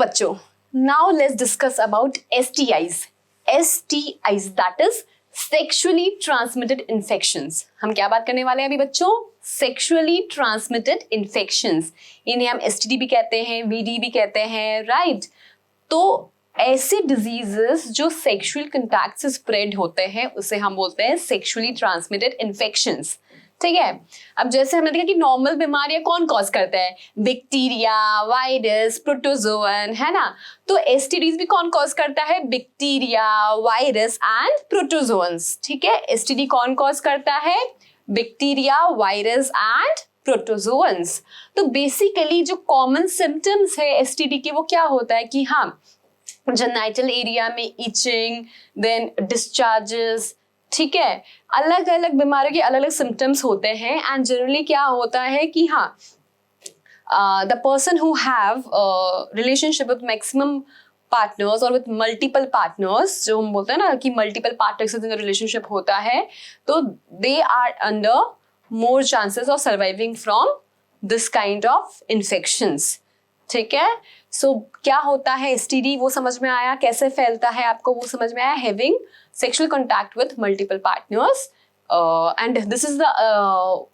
बच्चों, now let's discuss about STIs. STIs, that is sexually transmitted infections. हम क्या बात करने वाले हैं अभी बच्चों? Sexually transmitted infections. इन्हें हम STD भी कहते हैं, VD भी कहते हैं, right? तो ऐसे डिजीजेस जो सेक्सुअल कंटैक्ट से स्प्रेड होते हैं उसे हम बोलते हैं सेक्सुअली ट्रांसमिटेड इन्फेक्शंस. ठीक है. अब जैसे हमने देखा कि नॉर्मल बीमारियां कौन कॉज करता है? बैक्टीरिया, वायरस, प्रोटोजोअन, है ना. तो एसटीडीज भी कौन कॉज करता है? Bacteria, virus and protozoans. ठीक है. एसटीडी कौन कॉज करता है? Bacteria, virus and protozoans. तो बेसिकली जो कॉमन सिम्टम्स है एसटीडी के वो क्या होता है कि हाँ, जेनिटल एरिया में इचिंग, देन डिस्चार्जेस. ठीक है. अलग अलग बीमारियों के अलग अलग सिम्टम्स होते हैं एंड जनरली क्या होता है कि हाँ, the person who have relationship with maximum partners और विद मल्टीपल पार्टनर्स, जो हम बोलते हैं ना कि मल्टीपल पार्टनर्स से रिलेशनशिप होता है, तो they are under more chances of surviving from this kind of infections. ठीक है. सो क्या होता है एसटीडी वो समझ में आया, कैसे फैलता है आपको वो समझ में आया. Having sexual contact with multiple partners and this is the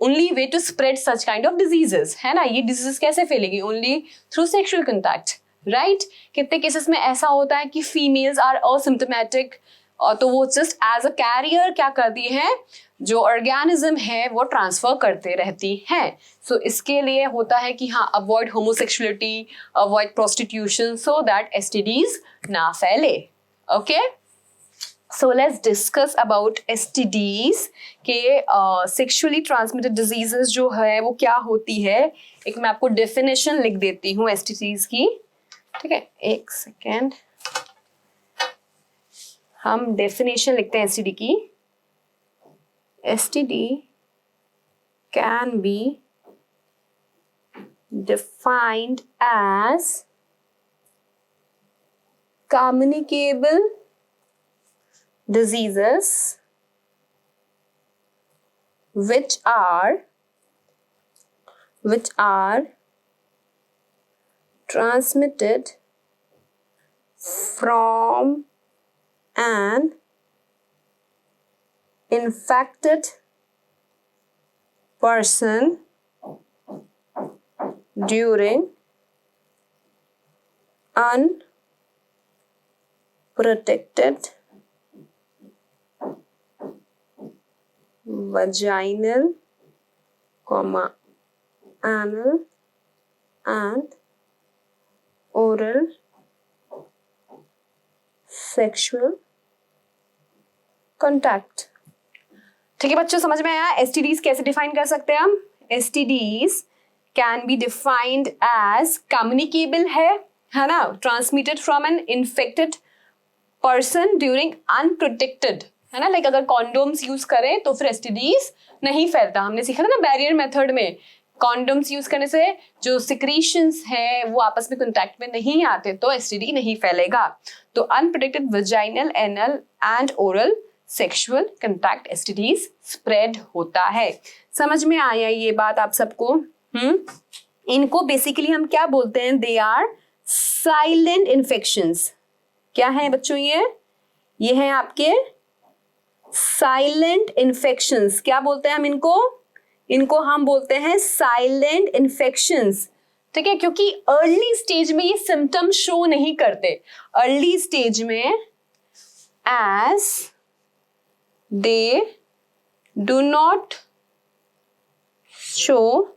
only way to spread such kind of diseases, है ना. ये डिजीजेस कैसे फैलेगी? Only through sexual contact, right. कितने केसेस में ऐसा होता है कि फीमेल्स आर असिम्प्टोमेटिक, तो वो जस्ट एज अ कैरियर क्या करती है, जो ऑर्गेनिज्म है वो ट्रांसफर करते रहती हैं. सो इसके लिए होता है कि हाँ, avoid homosexuality, avoid prostitution, so that STDs ना फैले. Okay. So let's discuss about STDs के सेक्सुअली ट्रांसमिटेड डिजीजेस जो है वो क्या होती है. एक मैं आपको डेफिनेशन लिख देती हूँ एसटीडीज की. ठीक है, एक सेकेंड. हम डेफिनेशन लिखते हैं एसटीडी की. STD can be defined as communicable diseases which are transmitted from an infected person during unprotected vaginal, anal and oral sexual contact. ठीक है बच्चों, समझ में आया एसटीडीज कैसे डिफाइन कर सकते हैं हम. STDs can be defined as communicable है ना, transmitted from an infected person during unprotected, है ना. लाइक अगर कॉन्डोम्स यूज करें तो फिर एसटीडीज नहीं फैलता. हमने सीखा था ना बैरियर मेथड में, कॉन्डोम्स यूज करने से जो सिक्रीशंस है वो आपस में कॉन्टैक्ट में नहीं आते तो एसटीडी नहीं फैलेगा. तो unprotected vaginal, anal and oral sexual contact STDs spread होता है. समझ में आया ये बात आप सबको? इनको बेसिकली हम क्या बोलते हैं? They are silent infections. क्या है बच्चों ये है आपके साइलेंट इन्फेक्शंस. क्या बोलते हैं हम इनको हम बोलते हैं साइलेंट इन्फेक्शंस. ठीक है, क्योंकि अर्ली स्टेज में ये सिम्टम शो नहीं करते. अर्ली स्टेज में as they do not show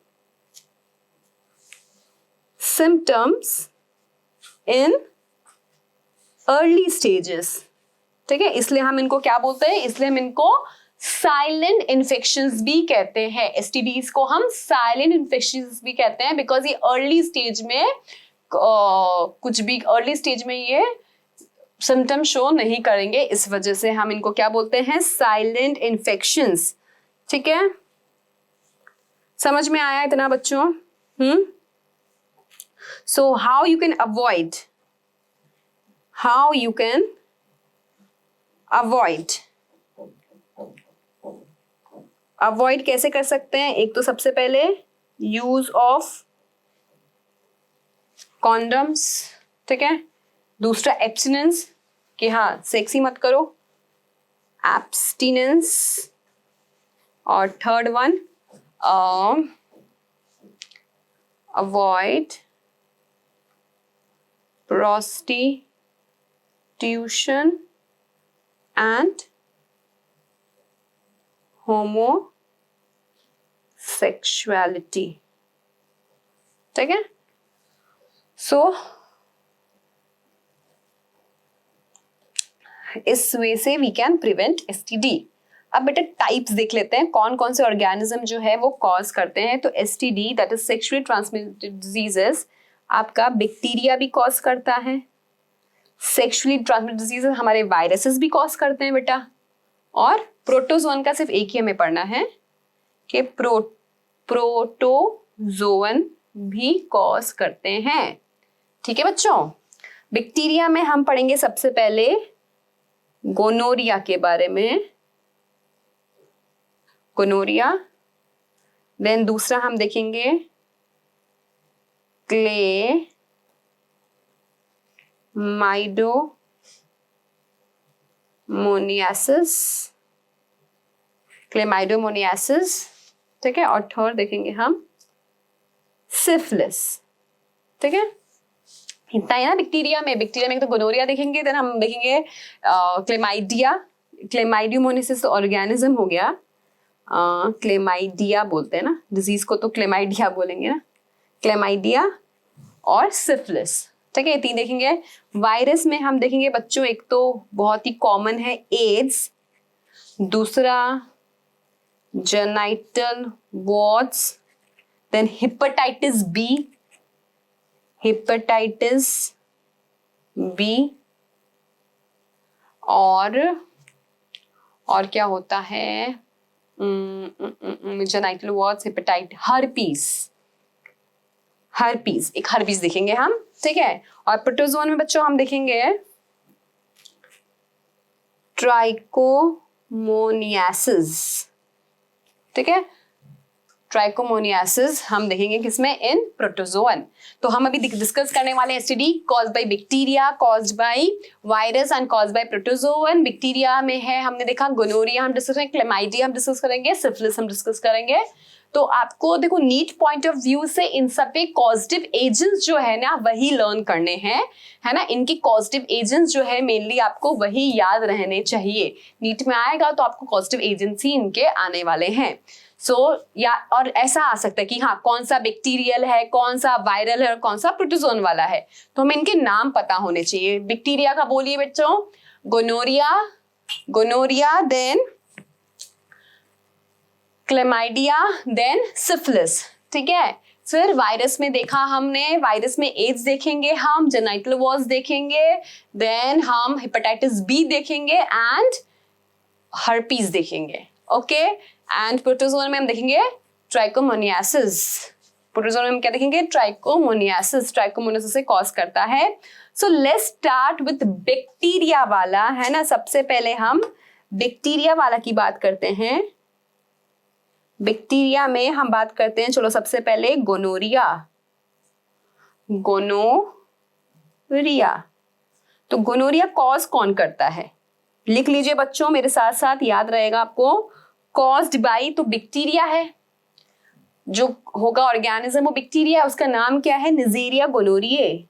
symptoms in early stages. ठीक है, इसलिए हम इनको क्या बोलते हैं? इसलिए हम इनको साइलेंट इन्फेक्शंस भी कहते हैं. एसटीडीज को हम साइलेंट इन्फेक्शंस भी कहते हैं बिकॉज ये अर्ली स्टेज में कुछ भी अर्ली स्टेज में ये सिम्टम शो नहीं करेंगे. इस वजह से हम इनको क्या बोलते हैं? Silent infections. ठीक है, समझ में आया इतना बच्चों? So how you can avoid कैसे कर सकते हैं? एक तो सबसे पहले यूज ऑफ कॉन्डम्स. ठीक है। दूसरा एब्सटिनेंस, कि हाँ सेक्स ही मत करो, एब्सटिनेंस। और third one avoid prostitution and homosexuality, ठीक है। सो इस वे से वी कैन प्रिवेंट एसटीडी। अब बेटा टाइप्स देख लेते हैं, कौन कौन से ऑर्गेनिज्म जो है वो कॉज करते हैं। तो STD that is sexually transmitted diseases, आपका बैक्टीरिया भी कॉज करता है। सेक्सुअली ट्रांसमिटेड डिजीजेस हमारे वायरसेस भी कॉज करते हैं बेटा। और प्रोटोजोन का सिर्फ एक ही हमें पढ़ना है कि प्रोटोजोन भी कॉज करते हैं, ठीक है बच्चों। बैक्टीरिया में हम पढ़ेंगे सबसे पहले गोनोरिया के बारे में, गोनोरिया। देन दूसरा हम देखेंगे क्लेमाइडोमोनियासिस, ठीक है। और थर्ड देखेंगे हम सिफिलिस, ठीक है। इतना ही ना बैक्टीरिया में तो गोनोरिया देखेंगे, देन हम देखेंगे क्लेमाइडियोमोनियासिस तो ऑर्गेनिज्म हो गया, क्लेमाइडिया बोलते हैं ना डिजीज को, तो क्लेमाइडिया बोलेंगे ना, क्लेमाइडिया और सिफिलिस, ठीक है। ये तीन देखेंगे। वायरस में हम देखेंगे बच्चों, एक तो बहुत ही कॉमन है एड्स, दूसरा genital warts, then hepatitis B, और क्या होता है, जेनाइटल वॉर्ड्स, हेपेटाइट, हर्पीस, एक हर्पीस देखेंगे हम, ठीक है। और प्रोटोजोन में बच्चों हम देखेंगे ट्राइकोमोनियासिस, ठीक है। ट्राइकोमोनियासिस हम देखेंगे किसमें, इन प्रोटोजोन। तो हम अभी डिस्कस करने वाले STD caused by bacteria, caused by virus and caused by protozoan. Bacteria में है, हमने देखा गोनोरिया हम डिस्कस करेंगे, क्लेमाइडिया हम डिस्कस करेंगे, सिफिलिस हम डिस्कस करेंगे। तो आपको देखो नीट पॉइंट ऑफ व्यू से इन सब पे कॉजेटिव एजेंट्स जो है ना वही लर्न करने हैं, है ना। इनकी कॉजेटिव एजेंट्स जो है मेनली आपको वही याद रहने चाहिए। नीट में आएगा तो आपको कॉजेटिव एजेंट्स ही इनके आने वाले हैं। या और ऐसा आ सकता है कि हाँ कौन सा बैक्टीरियल है, कौन सा वायरल है और कौन सा प्रोटोजोन वाला है, तो हमें इनके नाम पता होने चाहिए। बैक्टीरिया का बोलिए बच्चों, gonorrhoea, then chlamydia, then syphilis, ठीक है। फिर वायरस में देखा हमने, वायरस में एड्स देखेंगे हम, जेनाइटल वॉर्ड्स देखेंगे, देन हम हेपेटाइटिस बी देखेंगे एंड हर्पीस देखेंगे, ओके। एंड प्रोटोजोन में हम देखेंगे ट्राइकोमोनियासिस। प्रोटोजोन में हम क्या देखेंगे, ट्राइकोमोनियासिस से कॉज करता है। So let's start with bacteria वाला, है ना। सबसे पहले हम बैक्टीरिया वाला की बात करते हैं। बैक्टीरिया में हम बात करते हैं, चलो सबसे पहले गोनोरिया। तो गोनोरिया कॉज कौन करता है, लिख लीजिए बच्चों मेरे साथ साथ, याद रहेगा आपको। कॉज्ड बाय तो बैक्टीरिया है, जो होगा ऑर्गेनिज्म वो बैक्टीरिया, उसका नाम क्या है, निजेरिया गोनोरिये।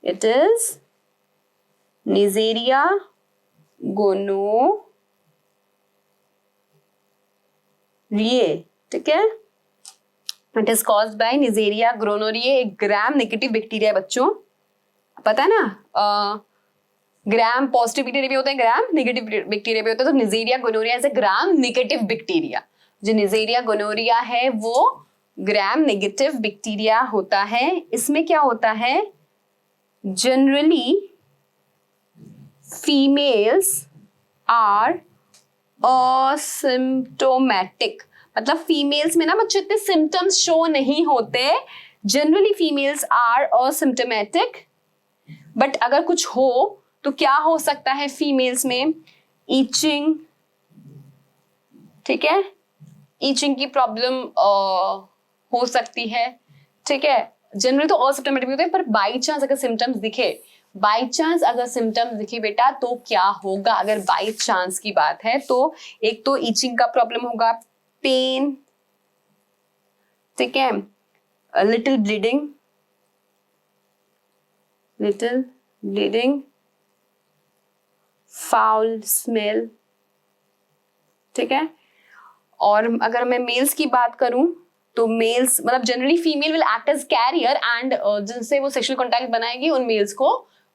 इट इज निजेरिया गोनोरिये, ठीक है। It is caused by Neisseria gonorrhoeae, एक ग्राम नेगेटिव बैक्टीरिया बच्चों, पता है ना। ग्राम पॉजिटिव बैक्टीरिया भी होते हैं, ग्राम नेगेटिव बैक्टीरिया भी होते हैं। तो Neisseria gonorrhoea is a gram negative bacteria. जो निजेरिया गोनोरिया है वो ग्राम नेगेटिव बैक्टीरिया होता है। इसमें क्या होता है, जनरली फीमेल्स आर असिम्प्टोमेटिक, मतलब फीमेल्स में ना बच्चों इतने सिम्टम्स शो नहीं होते। Generally females are asymptomatic, but अगर कुछ हो तो क्या हो सकता है फीमेल्स में, ईचिंग, ठीक है, ईचिंग की प्रॉब्लम हो सकती है, ठीक है। जनरली तो ऑल सिम्टमेटिक होते हैं, पर बाई चांस अगर सिम्टम्स दिखे, बाई चांस अगर सिम्टम्स दिखे बेटा तो क्या होगा? अगर बाई चांस की बात है तो एक तो ईचिंग का प्रॉब्लम होगा, पेन, ठीक है, लिटिल ब्लीडिंग, फाउल स्मेल, ठीक है। और अगर मैं मेल्स की बात करूं तो मेल्स मतलब generally female will act as carrier and जिनसे वो सेक्सुअल कॉन्टैक्ट बनाएगी उन मेल्स को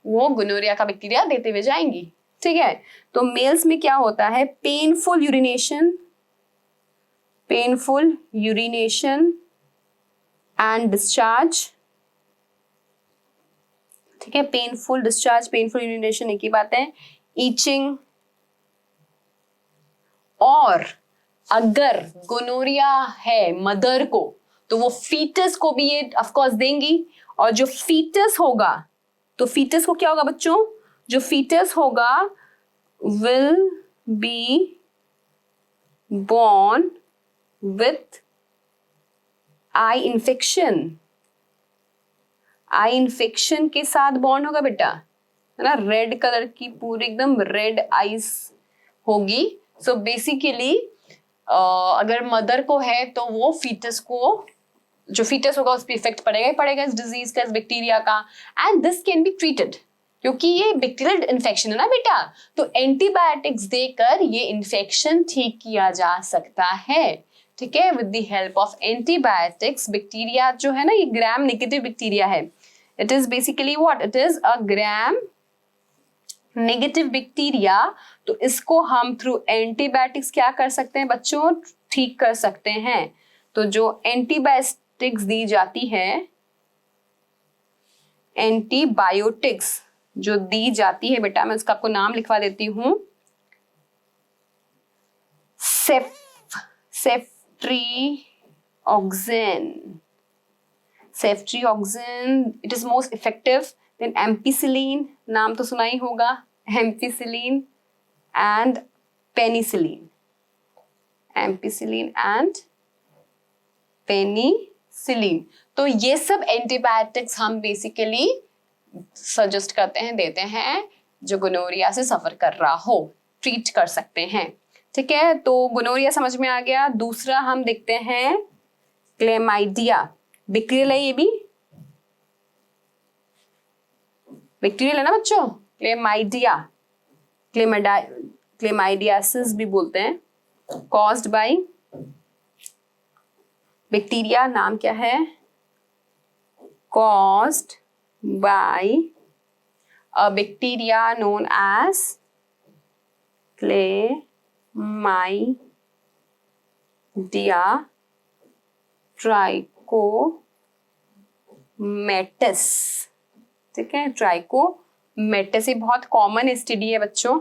वो गोनोरिया का बैक्टीरिया देते हुए जाएंगी, ठीक है। तो मेल्स में क्या होता है? पेनफुल यूरिनेशन एंड डिस्चार्ज, ठीक है। पेनफुल डिस्चार्ज, पेनफुल यूरिनेशन एक ही बात है। ईचिंग, और अगर गोनोरिया है मदर को तो वो फीटस को भी ये ऑफ कोर्स देंगी, और जो फीटस होगा तो फीटस को क्या होगा बच्चों? जो फीटस होगा will be born with eye infection के साथ बॉर्न होगा बेटा, है ना। रेड कलर की पूरी एकदम रेड आईज होगी। सो बेसिकली अगर मदर को है तो वो फीटस को, जो फीटस होगा उस पर इफेक्ट पड़ेगा ही पड़ेगा इस डिजीज का, इस बैक्टीरिया का। And this can be treated, क्योंकि ये बैक्टीरियल इन्फेक्शन है ना बेटा, तो एंटीबायोटिक्स देकर ये इन्फेक्शन ठीक किया जा सकता है, ठीक है। With the help of antibiotics bacteria जो है ना, ये ग्राम नेगेटिव बैक्टीरिया है। It is basically what? It is a gram negative bacteria. तो इसको हम थ्रू एंटीबायोटिक्स क्या कर सकते हैं बच्चों? ठीक कर सकते हैं। तो जो एंटीबायोटिक्स दी जाती है, एंटीबायोटिक्स जो दी जाती है बेटा, मैं उसका आपको नाम लिखवा देती हूं, ceftriaxone. It is most effective then ampicillin, नाम तो सुना ही होगा, ampicillin and penicillin, ampicillin and penicillin. तो ये सब एंटीबायोटिक्स हम बेसिकली सजेस्ट करते हैं, देते हैं, जो गोनोरिया से सफर कर रहा हो, ट्रीट कर सकते हैं, ठीक है। तो गोनोरिया समझ में आ गया। दूसरा हम देखते हैं क्लेमाइडिया। बैक्टीरियल है, ये भी बैक्टीरियल है ना बच्चों। क्लेमाइडियासिस भी बोलते हैं, कॉज्ड बाय बैक्टीरिया। नाम क्या है? Caused by a bacteria known as Chlamydia trichomatis, ठीक है। ट्राइकोमेटिस ये बहुत कॉमन एसटीडी है बच्चों,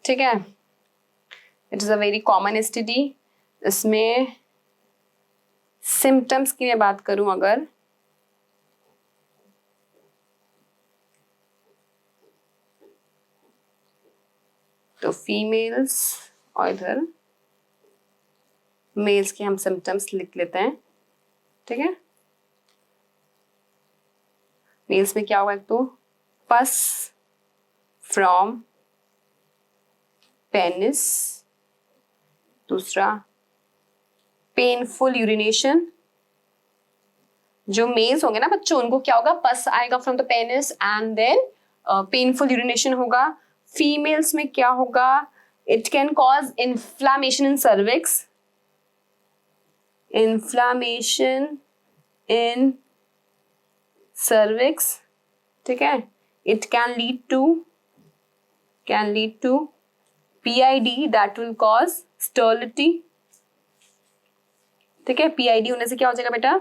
ठीक है। It is a very common STD. इसमें सिम्टम्स की मैं बात करूं अगर, तो फीमेल्स और इधर मेल्स के हम सिम्टम्स लिख लेते हैं, ठीक है। मेल्स में क्या होगा? एक तो पस फ्रॉम पेनिस, दूसरा पेनफुल यूरिनेशन। जो मेल्स होंगे ना बच्चों, उनको क्या होगा? पस आएगा from the penis and then painful urination होगा। फीमेल्स में क्या होगा? It can cause inflammation in cervix, ठीक है। It can lead to PID that will cause sterility, ठीक है। PID होने से क्या हो जाएगा बेटा?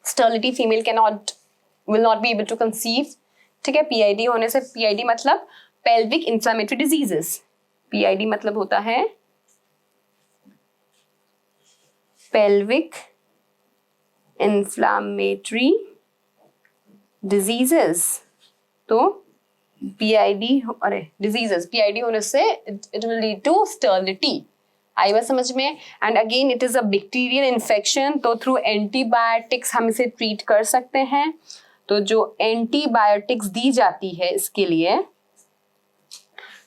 Sterility, female will not be able to conceive, ठीक है। PID होने से, PID मतलब पेल्विक इंफ्लेमेटरी डिजीजेस, PID मतलब होता है पेल्विक इंफ्लेमेटरी डिजीजेस। तो PID, PID होने से it will lead to sterility आई बात समझ में? And again it is a bacterial infection, तो थ्रू एंटीबायोटिक्स हम इसे ट्रीट कर सकते हैं। तो जो एंटीबायोटिक्स दी जाती है इसके लिए,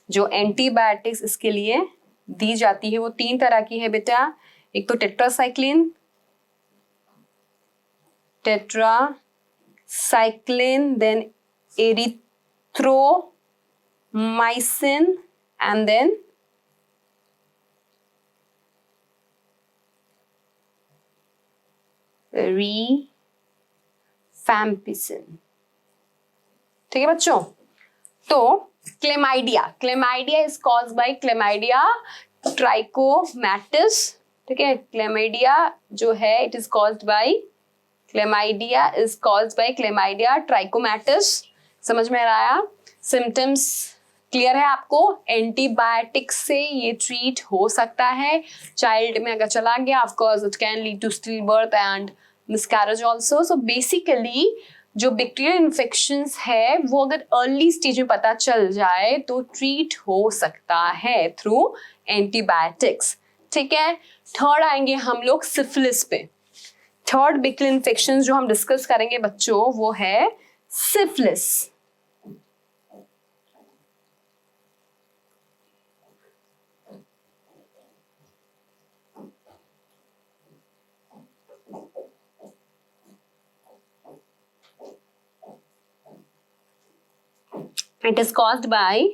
जो एंटीबायोटिक्स इसके लिए दी जाती है वो 3 तरह की है बेटा। एक तो tetracycline, then erythromycin and then rifampicin. ठीक है बच्चों? तो chlamydia is caused by chlamydia trachomatis. ठीक है, क्लेमाइडिया जो है it is caused by chlamydia trachomatis. समझ में आ रहा? सिम्टम्स क्लियर है आपको? एंटीबायोटिक्स से ये ट्रीट हो सकता है। चाइल्ड में अगर चला गया of course it can lead to still birth and miscarriage also. So basically जो बैक्टीरियल इन्फेक्शंस है वो अगर अर्ली स्टेज में पता चल जाए तो ट्रीट हो सकता है थ्रू एंटीबायोटिक्स। ठीक है, थर्ड आएंगे हम लोग सिफिलिस पे। थर्ड बैक्टीरियल इन्फेक्शन जो हम डिस्कस करेंगे बच्चों वो है syphilis. It is caused by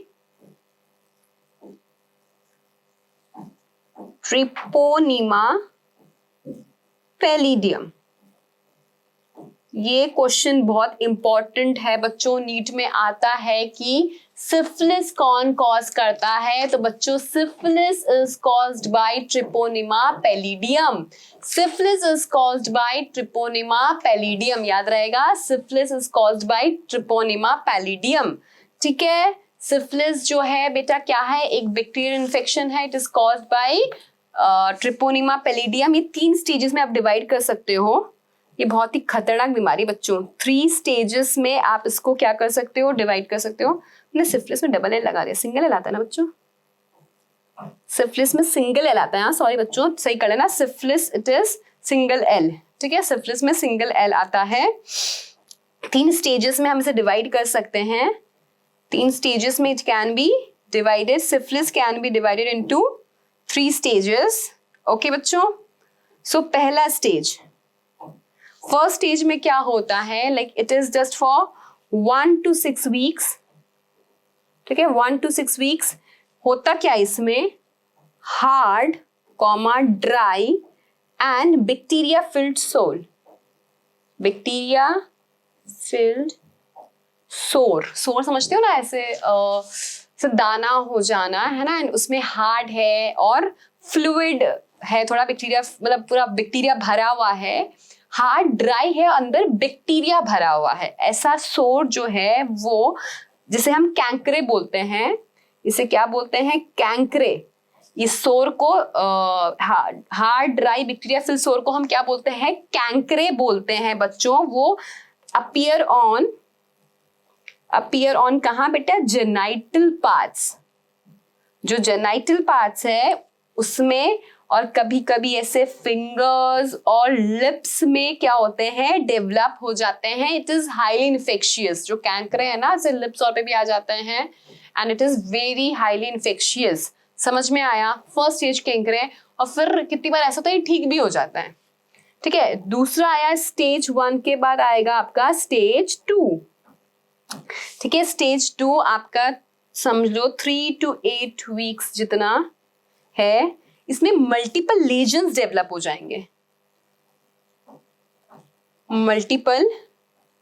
Treponema pallidum। ये क्वेश्चन बहुत इंपॉर्टेंट है बच्चों, नीट में आता है कि सिफिलिस कौन कॉज करता है। तो बच्चों syphilis is caused by treponema pallidum. Syphilis is caused by treponema pallidum, याद रहेगा, syphilis is caused by treponema pallidum. ठीक है, सिफिलिस जो है बेटा क्या है? एक बैक्टीरियल इन्फेक्शन है, it is caused by treponema pallidum. ये 3 स्टेजेस में आप डिवाइड कर सकते हो। ये बहुत ही खतरनाक बीमारी बच्चों, 3 स्टेजेस में आप इसको क्या कर सकते हो? डिवाइड कर सकते हो। मैंने सिफिलिस में डबल एल लगा दिया, सिंगल एल आता है ना बच्चों? सिफिलिस में सिंगल एल आता है। सॉरी बच्चों, सही कर लेना, syphilis it is single L. ठीक है, सिफिलिस में सिंगल एल आता है। 3 स्टेजेस में हम इसे डिवाइड कर सकते हैं। 3 स्टेजेस में it can be divided. Syphilis can be divided into 3 stages. Okay बच्चों? सो पहला स्टेज, फर्स्ट स्टेज में क्या होता है? Like it is just for 1 to 6 weeks. ठीक है, 1 to 6 वीक्स। होता क्या इसमें? Hard dry and bacteria filled sore. Bacteria filled sore समझते हो ना, ऐसे दाना हो जाना है ना, एंड उसमें हार्ड है और फ्लूइड है, थोड़ा बैक्टीरिया, मतलब पूरा बैक्टीरिया भरा हुआ है। हार्ड ड्राई है, अंदर बैक्टीरिया भरा हुआ है। ऐसा सोर जो है वो, जिसे हम कैंकरे बोलते हैं, इसे क्या बोलते हैं? कैंकरे। इस सोर को हार्ड ड्राई बैक्टीरिया फिल सोर को हम क्या बोलते हैं? कैंकरे बोलते हैं बच्चों। वो अपीयर ऑन कहाँ बेटा? Genital parts. जो जेनाइटल पार्ट्स है उसमें, और कभी कभी ऐसे फिंगर्स और लिप्स में क्या होते हैं? डेवलप हो जाते हैं। It is highly infectious. जो कैंकरे है ना, ऐसे लिप्स और पे भी आ जाते हैं, and it is very highly infectious. समझ में आया? First stage chancre. और फिर कितनी बार ऐसा होता है ठीक भी हो जाता है। ठीक है, दूसरा आया स्टेज 1 के बाद आएगा आपका स्टेज 2। ठीक है, स्टेज 2 आपका समझ लो 3 to 8 वीक्स जितना है। इसमें मल्टीपल लेजन्स डेवलप हो जाएंगे। Multiple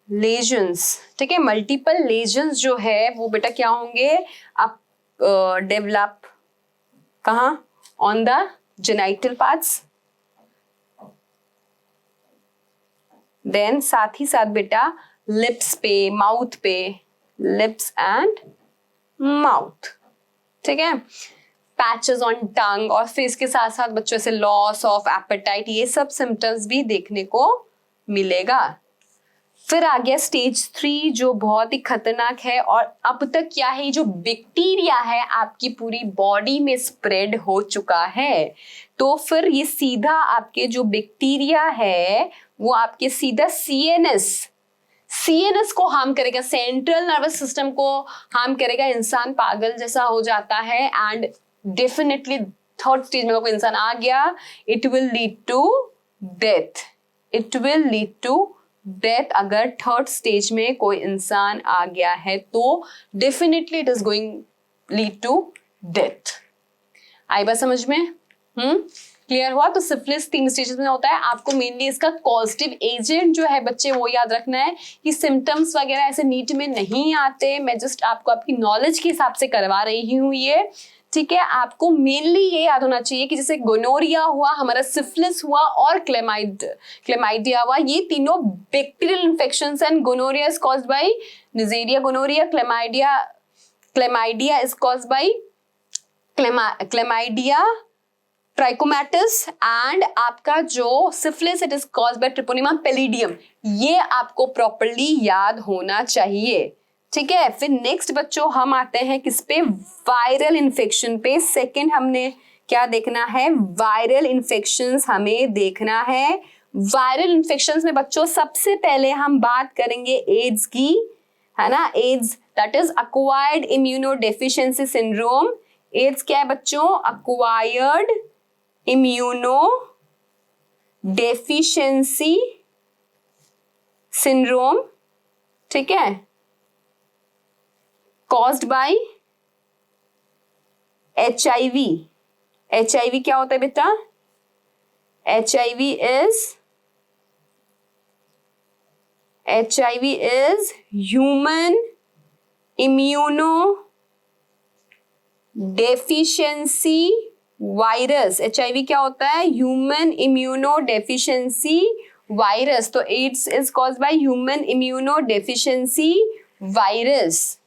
lesions. ठीक है, मल्टीपल लेजन्स जो है वो बेटा क्या होंगे? आप डेवलप कहाँ? On the genital parts. Then साथ ही साथ बेटा लिप्स पे, माउथ पे, लिप्स एंड माउथ। ठीक है, पैचेस ऑन टंग, और फिर इसके साथ साथ बच्चों से लॉस ऑफ एपेटाइट, ये सब सिम्टम्स भी देखने को मिलेगा। फिर आ गया स्टेज 3 जो बहुत ही खतरनाक है, और अब तक क्या है, जो बैक्टीरिया है आपकी पूरी बॉडी में स्प्रेड हो चुका है। तो फिर ये सीधा आपके जो बैक्टीरिया है वो आपके सीधा सीएनएस को हार्म करेगा, सेंट्रल नर्वस सिस्टम को हार्म करेगा, इंसान पागल जैसा हो जाता है। एंड डेफिनेटली थर्ड स्टेज में कोई इंसान आ गया, it will lead to death. It will lead to death. अगर थर्ड स्टेज में कोई इंसान आ गया है तो definitely it is going lead to death. आई बात समझ में? क्लियर हुआ? तो सिफिलिस 3 स्टेजेस में होता है। आपको मेनली इसका कॉजेटिव एजेंट जो है बच्चे वो याद रखना है कि सिम्टम्स वगैरह ऐसे नीट में नहीं आते, मैं जस्ट आपको आपकी नॉलेज के हिसाब से करवा रही हूँ ये, ठीक है। आपको मेनली ये याद होना चाहिए कि जैसे गोनोरिया हुआ, हमारा सिफिलिस हुआ और क्लेमाइडिया हुआ, ये तीनों bacterial infections and gonorrhoea is caused by Neisseria gonorrhoea, chlamydia is caused by chlamydia trachomatis, and आपका जो syphilis it is caused by treponema pallidum. ये आपको प्रॉपर्ली याद होना चाहिए, ठीक है। फिर नेक्स्ट बच्चों हम आते हैं किस पे? वायरल इन्फेक्शन पे। सेकंड हमने क्या देखना है? वायरल इन्फेक्शंस हमें देखना है। वायरल इन्फेक्शंस में बच्चों सबसे पहले हम बात करेंगे एड्स की, है ना। AIDS that is acquired immunodeficiency syndrome. AIDS क्या है बच्चों? अक्वायर्ड इम्यूनोडेफिशिएंसी सिंड्रोम, ठीक है, caused by HIV। HIV क्या होता है बेटा? HIV is human immunodeficiency virus। HIV क्या होता है? human immunodeficiency virus। तो AIDS is caused by human immunodeficiency virus,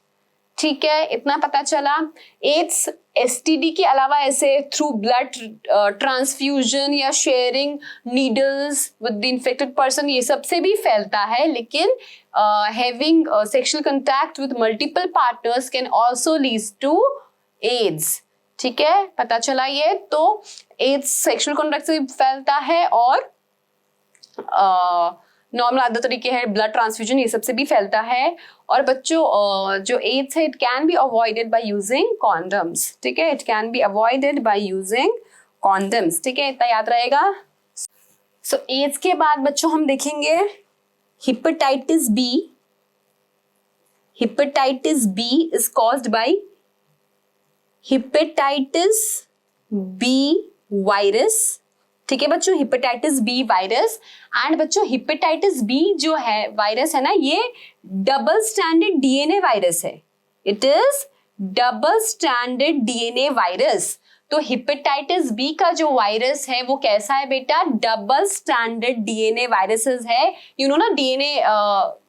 ठीक है। इतना पता चला। एड्स एसटीडी के अलावा ऐसे थ्रू ब्लड ट्रांसफ्यूजन या sharing needles with the infected person, ये सबसे भी फैलता है, लेकिन having sexual contact with multiple partners can also lead to AIDS, ठीक है। पता चला ये। तो एड्स सेक्सुअल कांटेक्ट से फैलता है और नॉर्मल अदर तरीके हैं, ब्लड ट्रांसफ्यूजन, ये सबसे भी फैलता है। और बच्चों जो एड्स है it can be avoided by using condoms, ठीक है। It can be avoided by using condoms, ठीक है, इतना याद रहेगा। सो एड्स के बाद बच्चों हम देखेंगे hepatitis B. Hepatitis B is caused by hepatitis B virus, ठीक है बच्चों, हेपेटाइटिस बी वायरस। एंड बच्चों हेपेटाइटिस बी जो है वायरस है ना, ये डबल स्टैंडर्ड डीएनए वायरस है। It is double standard DNA virus. तो हेपेटाइटिस बी का जो वायरस है वो कैसा है बेटा? डबल स्टैंडर्ड डीएनए वायरसेस है। यू नो ना, डीएनए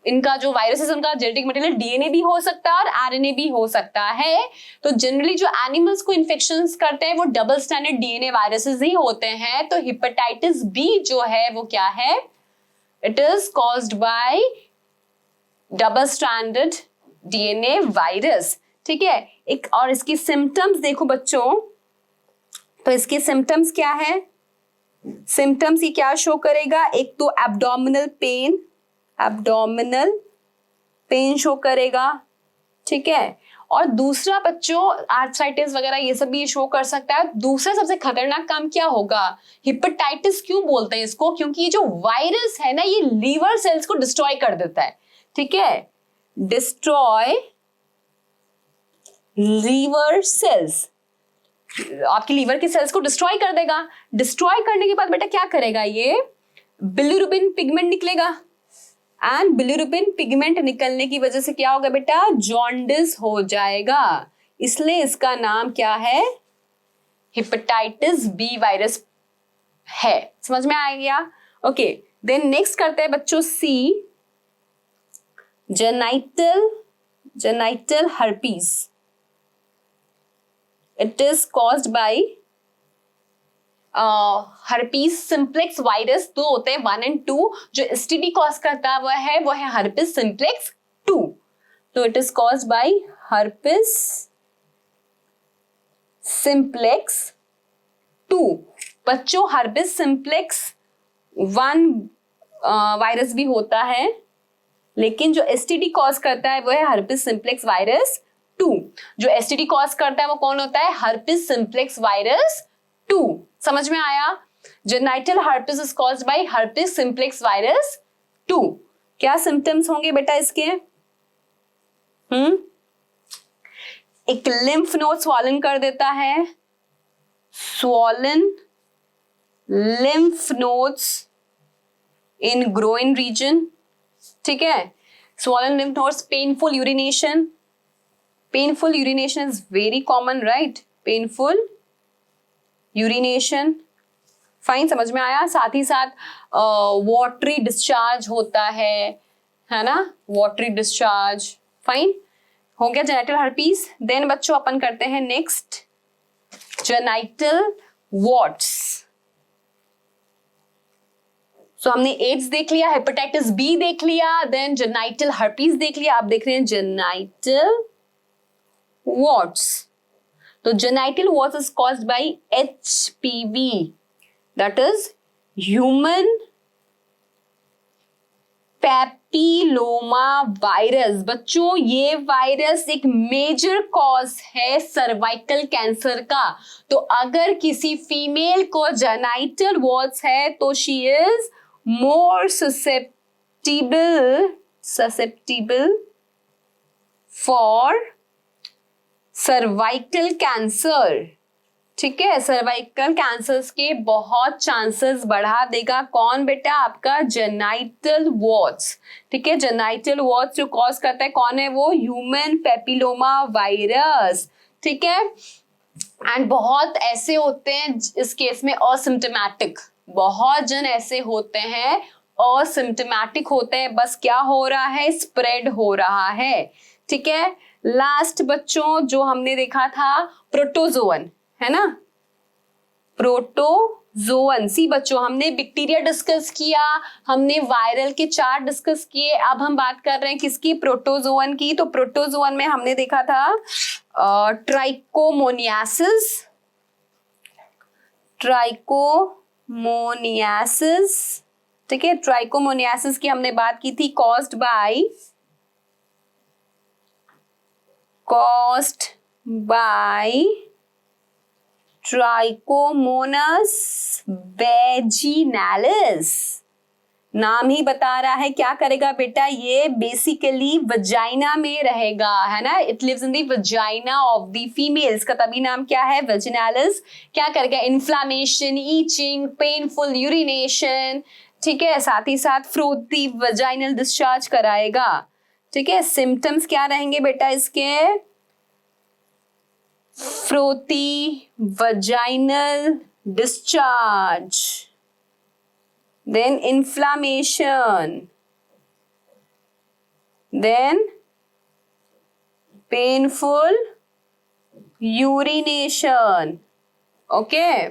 इनका जो वायरसेस उनका जेनेटिक मटेरियल डीएनए भी हो सकता है और आरएनए भी हो सकता है। तो जनरली जो एनिमल्स को इन्फेक्शंस करते हैं वो डबल स्टैंडर्ड डीएनए वायरसेस ही होते हैं। तो हेपेटाइटिस बी जो है वो क्या है? It is caused bye double standard DNA virus, ठीक है। एक और इसकी सिम्टम्स देखो बच्चों, तो इसके सिम्टम्स क्या है? सिम्टम्स ही क्या शो करेगा? एक तो एब्डोमिनल पेन शो करेगा, ठीक है। और दूसरा बच्चों आर्थराइटिस वगैरह ये सब भी शो कर सकता है। दूसरा सबसे खतरनाक काम क्या होगा? हेपेटाइटिस क्यों बोलते हैं इसको? क्योंकि ये जो वायरस है ना ये लीवर सेल्स को डिस्ट्रॉय कर देता है, ठीक है। डिस्ट्रॉय लीवर सेल्स, आपके लीवर के सेल्स को डिस्ट्रॉय कर देगा। डिस्ट्रॉय करने के बाद बेटा क्या करेगा? ये बिलिरुबिन पिगमेंट निकलेगा, एंड बिलिरुबिन पिगमेंट निकलने की वजह से क्या होगा बेटा? जॉन्डिस हो जाएगा। इसलिए इसका नाम क्या है? हेपेटाइटिस बी वायरस है। समझ में आ गया? ओके, देन नेक्स्ट करते हैं बच्चों C, genital herpes. It is caused by herpes simplex virus दो होते हैं 1 and 2, जो एसटीडी कॉज करता है वो है हर्पीज सिंप्लेक्स 2. तो it is caused bye herpes simplex 2. बच्चों हर्पीज सिंप्लेक्स 1 वायरस भी होता है, लेकिन जो एसटीडी कॉज करता है वो है हर्पीज सिंप्लेक्स वायरस 2. जो एसटीडी कॉज करता है वो कौन होता है? Herpes simplex virus 2. समझ में आया? Genital herpes is caused bye herpes simplex virus 2. क्या सिम्टम्स होंगे बेटा इसके? एक लिम्फ नोड स्वॉलन कर देता है, swollen lymph nodes in groin region. ठीक है, swollen lymph nodes, painful urination. Painful urination is very common, right? Painful urination, fine, समझ में आया? साथ ही साथ वाटरी डिस्चार्ज होता है ना? वाटरी डिस्चार्ज, फाइन, हो गया जेनाइटल हर्पीज. देन बच्चों अपन करते हैं नेक्स्ट जेनाइटल वॉर्ट्स. सो हमने एड्स देख लिया, हेपेटाइटिस बी देख लिया, देन जेनाइटल हर्पीज देख लिया. आप देख रहे हैं जेनाइटल वॉर्ट्स. तो genital warts is caused by HPV, that is human papilloma virus. बच्चों ये वायरस एक मेजर कॉज है सर्वाइकल कैंसर का. तो अगर किसी फीमेल को जेनाइटल वॉर्ट्स है तो she is more susceptible for cervical cancer. ठीक है, सर्वाइकल कैंसर्स के बहुत चांसेस बढ़ा देगा. कौन बेटा? आपका जेनाइटल वॉर्ट्स. ठीक है, जेनाइटल वॉर्ट्स जो कॉज करता है कौन है? वो ह्यूमन पेपिलोमा वायरस. ठीक है, एंड बहुत ऐसे होते हैं इस केस में असिम्टोमेटिक. बहुत जन ऐसे होते हैं असिम्टोमेटिक होते हैं, बस क्या हो रहा है? स्प्रेड हो रहा है. ठीक है, लास्ट बच्चों जो हमने देखा था प्रोटोजोअन, है ना? प्रोटोजोअन. सी बच्चों हमने बैक्टीरिया डिस्कस किया, हमने वायरल के 4 डिस्कस किए. अब हम बात कर रहे हैं किसकी? प्रोटोजोअन की. तो प्रोटोजोअन में हमने देखा था ट्राइकोमोनियासिस. ठीक है, ट्राइकोमोनियासिस की हमने बात की थी, caused by Trichomonas vaginalis. नाम ही बता रहा है क्या करेगा बेटा? ये बेसिकली वजाइना में रहेगा, है ना? It lives in the vagina of the females का तभी नाम क्या है? वजिनालिस. क्या करेगा? Inflammation, itching, painful urination. ठीक है, साथ ही साथ फ्रोथी वजाइनल डिस्चार्ज कराएगा. ठीक है, सिम्टम्स क्या रहेंगे बेटा इसके? Frothy vaginal discharge, then inflammation, then painful urination. Okay,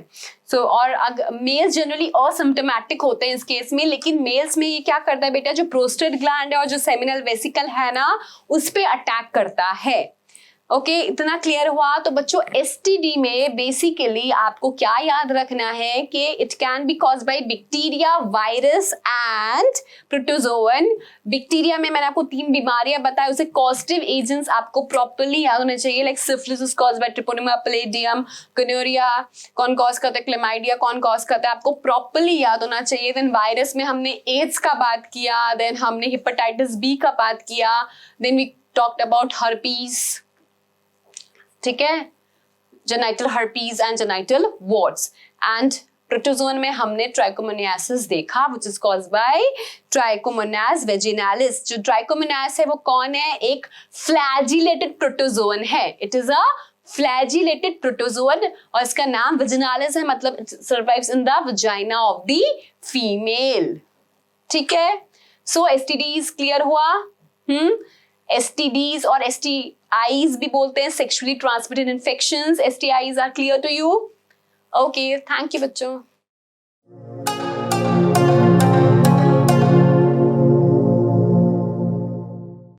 so और मेल्स जनरली असिम्टोमेटिक होते हैं इस केस में, लेकिन मेल्स में ये क्या करता है बेटा? जो प्रोस्टेट ग्लैंड है और जो सेमिनल वेसिकल है ना, उस पे अटैक करता है. ओके, इतना क्लियर हुआ. तो बच्चों एसटीडी में बेसिकली आपको क्या याद रखना है कि it can be caused by bacteria, virus and protozoan. Bacteria में मैंने आपको 3 बीमारियां बताई, उसे कॉजेटिव एजेंट्स आपको प्रॉपर्ली याद होने चाहिए. Like syphilis is caused by treponema pallidum, gonorrhoea कौन कॉज करता है, क्लेमाइडिया कौन कॉज करता है, आपको प्रॉपर्ली याद होना चाहिए. देन वायरस में हमने एड्स का बात किया, देन हमने हेपेटाइटिस बी का बात किया, then we talked about herpes. ठीक है, genital herpes and genital warts. And protozoan में हमने ट्राइकोमोनियासिस देखा, which is caused by Trichomonas vaginalis. जो ट्राइकोमोनास है वो कौन है? एक फ्लैजिलेटेड प्रोटोजोन है. It is a flagellated protozoan और इसका नाम वेजिनालिस है, मतलब it survives in the vagina of the female. ठीक है, सो एसटीडीज क्लियर हुआ. एसटीडीज और एसटीआईज भी बोलते हैं, sexually transmitted infections. STIs are clear to you? Okay, thank you बच्चों.